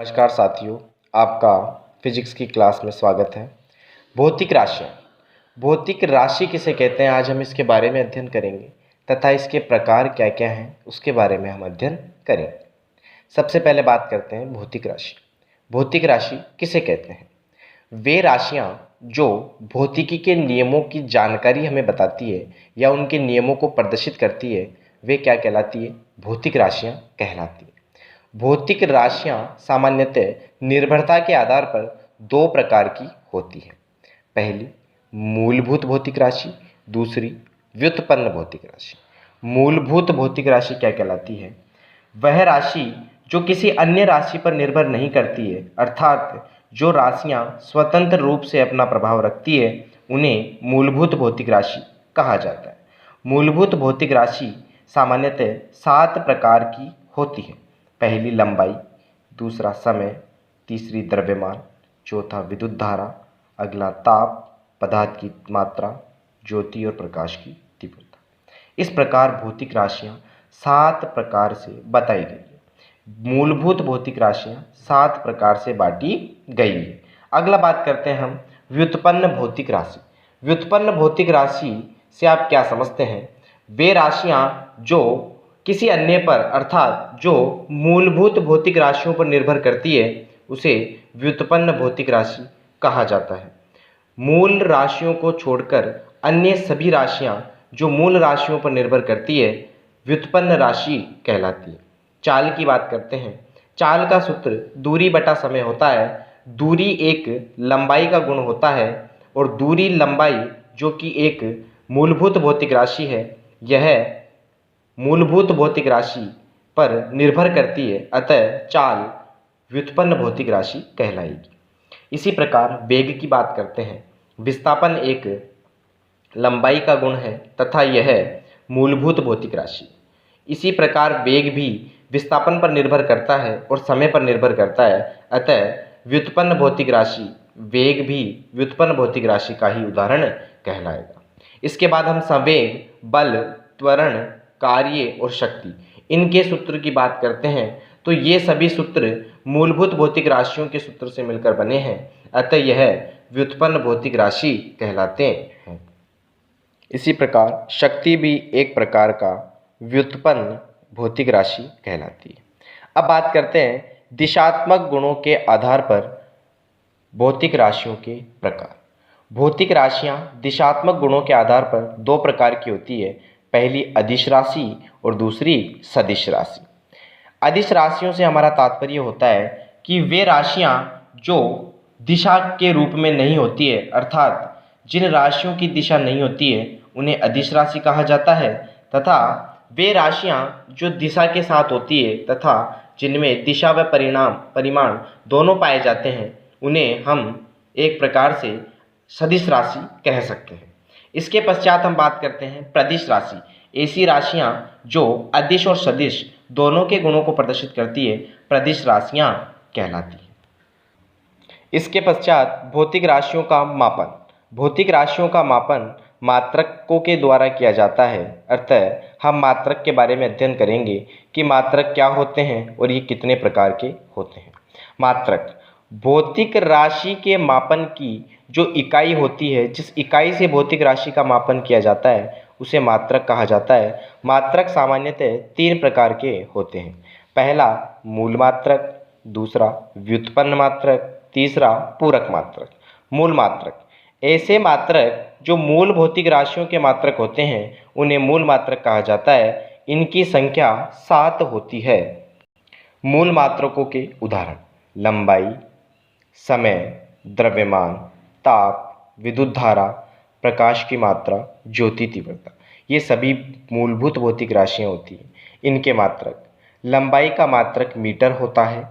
नमस्कार साथियों, आपका फिजिक्स की क्लास में स्वागत है। भौतिक राशियाँ, भौतिक राशि किसे कहते हैं, आज हम इसके बारे में अध्ययन करेंगे तथा इसके प्रकार क्या क्या हैं उसके बारे में हम अध्ययन करेंगे। सबसे पहले बात करते हैं भौतिक राशि। भौतिक राशि किसे कहते हैं? वे राशियाँ जो भौतिकी के नियमों की जानकारी हमें बताती है या उनके नियमों को प्रदर्शित करती है, वे क्या कहलाती है? भौतिक राशियाँ कहलाती है। भौतिक राशियाँ सामान्यतः निर्भरता के आधार पर दो प्रकार की होती हैं। पहली मूलभूत भौतिक राशि, दूसरी व्युत्पन्न भौतिक राशि। मूलभूत भौतिक राशि क्या कहलाती है? वह राशि जो किसी अन्य राशि पर निर्भर नहीं करती है, अर्थात जो राशियाँ स्वतंत्र रूप से अपना प्रभाव रखती है, उन्हें मूलभूत भौतिक राशि कहा जाता है। मूलभूत भौतिक राशि सामान्यतः 7 प्रकार की होती है। पहली लंबाई, दूसरा समय, तीसरी द्रव्यमान, चौथा विद्युत धारा, अगला ताप, पदार्थ की मात्रा, ज्योति और प्रकाश की तीव्रता। इस प्रकार भौतिक राशियाँ 7 प्रकार से बताई गई है। मूलभूत भौतिक राशियाँ 7 प्रकार से बांटी गई है। अगला बात करते हैं हम व्युत्पन्न भौतिक राशि। व्युत्पन्न भौतिक राशि से आप क्या समझते हैं? वे राशियाँ जो किसी अन्य पर अर्थात जो मूलभूत भौतिक राशियों पर निर्भर करती है, उसे व्युत्पन्न भौतिक राशि कहा जाता है। मूल राशियों को छोड़कर अन्य सभी राशियाँ जो मूल राशियों पर निर्भर करती है, व्युत्पन्न राशि कहलाती है। चाल की बात करते हैं। चाल का सूत्र दूरी बटा समय होता है। दूरी एक लंबाई का गुण होता है और दूरी लंबाई जो कि एक मूलभूत भौतिक राशि है, यह मूलभूत भौतिक राशि पर निर्भर करती है, अतः चाल व्युत्पन्न भौतिक राशि कहलाएगी। इसी प्रकार वेग की बात करते हैं। विस्थापन एक लंबाई का गुण है तथा यह मूलभूत भौतिक राशि। इसी प्रकार वेग भी विस्थापन पर निर्भर करता है और समय पर निर्भर करता है, अतः व्युत्पन्न भौतिक राशि वेग भी व्युत्पन्न भौतिक राशि का ही उदाहरण कहलाएगा। इसके बाद हम संवेग, बल, त्वरण, कार्य और शक्ति, इनके सूत्र की बात करते हैं। तो ये सभी सूत्र मूलभूत भौतिक राशियों के सूत्र से मिलकर बने हैं, अतः यह व्युत्पन्न भौतिक राशि कहलाते हैं। इसी प्रकार शक्ति भी एक प्रकार का व्युत्पन्न भौतिक राशि कहलाती है। अब बात करते हैं दिशात्मक गुणों के आधार पर भौतिक राशियों के प्रकार। भौतिक राशियाँ दिशात्मक गुणों के आधार पर दो प्रकार की होती है। पहली अदिश राशि और दूसरी सदिश राशि। अदिश राशियों से हमारा तात्पर्य होता है कि वे राशियाँ जो दिशा के रूप में नहीं होती है, अर्थात जिन राशियों की दिशा नहीं होती है, उन्हें अदिश राशि कहा जाता है, तथा वे राशियाँ जो दिशा के साथ होती है तथा जिनमें दिशा व परिमाण दोनों पाए जाते हैं, उन्हें हम एक प्रकार से सदिश राशि कह सकते हैं। इसके पश्चात हम बात करते हैं प्रदिश राशि। ऐसी राशियाँ जो अदिश और सदिश दोनों के गुणों को प्रदर्शित करती है, प्रदिश राशियाँ कहलाती हैं। इसके पश्चात भौतिक राशियों का मापन। भौतिक राशियों का मापन मात्रकों के द्वारा किया जाता है, अतः हम मात्रक के बारे में अध्ययन करेंगे कि मात्रक क्या होते हैं और ये कितने प्रकार के होते हैं। मात्रक भौतिक राशि के मापन की जो इकाई होती है, जिस इकाई से भौतिक राशि का मापन किया जाता है, उसे मात्रक कहा जाता है। मात्रक सामान्यतः 3 प्रकार के होते हैं। पहला मूल मात्रक, दूसरा व्युत्पन्न मात्रक, तीसरा पूरक मात्रक। मूल मात्रक ऐसे मात्रक जो मूल भौतिक राशियों के मात्रक होते हैं, उन्हें मूल मात्रक कहा जाता है। इनकी संख्या 7 होती है। मूल मात्रकों के उदाहरण लंबाई, समय, द्रव्यमान, ताप, विद्युत धारा, प्रकाश की मात्रा, ज्योति तीव्रता, ये सभी मूलभूत भौतिक राशियाँ होती हैं। इनके मात्रक लंबाई का मात्रक मीटर होता है,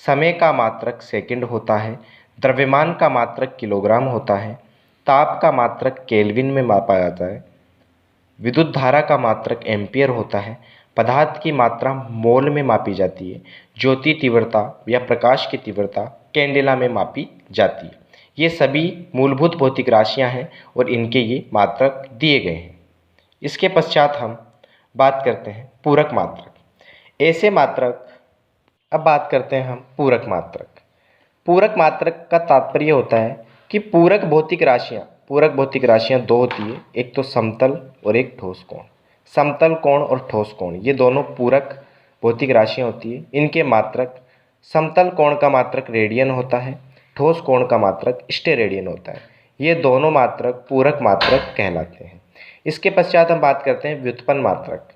समय का मात्रक सेकंड होता है, द्रव्यमान का मात्रक किलोग्राम होता है, ताप का मात्रक केल्विन में मापा जाता है, विद्युत धारा का मात्रक एम्पियर होता है, पदार्थ की मात्रा मोल में मापी जाती है, ज्योति तीव्रता या प्रकाश की तीव्रता कैंडेला में मापी जाती है। ये सभी मूलभूत भौतिक राशियाँ हैं और इनके ये मात्रक दिए गए हैं। इसके पश्चात हम बात करते हैं पूरक मात्रक। ऐसे मात्रक अब बात करते हैं हम पूरक मात्रक। पूरक मात्रक का तात्पर्य होता है कि पूरक भौतिक राशियाँ दो होती है, एक तो समतल और एक ठोस कोण। समतल कोण और ठोस कोण ये दोनों पूरक भौतिक राशियाँ होती है। इनके मात्रक, समतल कोण का मात्रक रेडियन होता है, ठोस कोण का मात्रक स्टेरेडियन होता है। ये दोनों मात्रक पूरक मात्रक कहलाते हैं। इसके पश्चात हम बात करते हैं व्युत्पन्न मात्रक।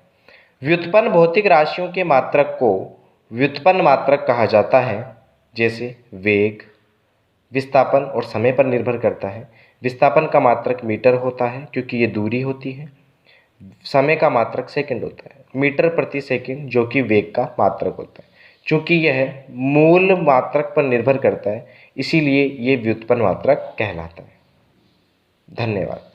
व्युत्पन्न भौतिक राशियों के मात्रक को व्युत्पन्न मात्रक कहा जाता है। जैसे वेग विस्थापन और समय पर निर्भर करता है। विस्थापन का मात्रक मीटर होता है क्योंकि ये दूरी होती है। समय का मात्रक सेकंड होता है, मीटर प्रति सेकंड, जो कि वेग का मात्रक होता है। चूंकि यह मूल मात्रक पर निर्भर करता है, इसीलिए ये व्युत्पन्न मात्रक कहलाता है। धन्यवाद।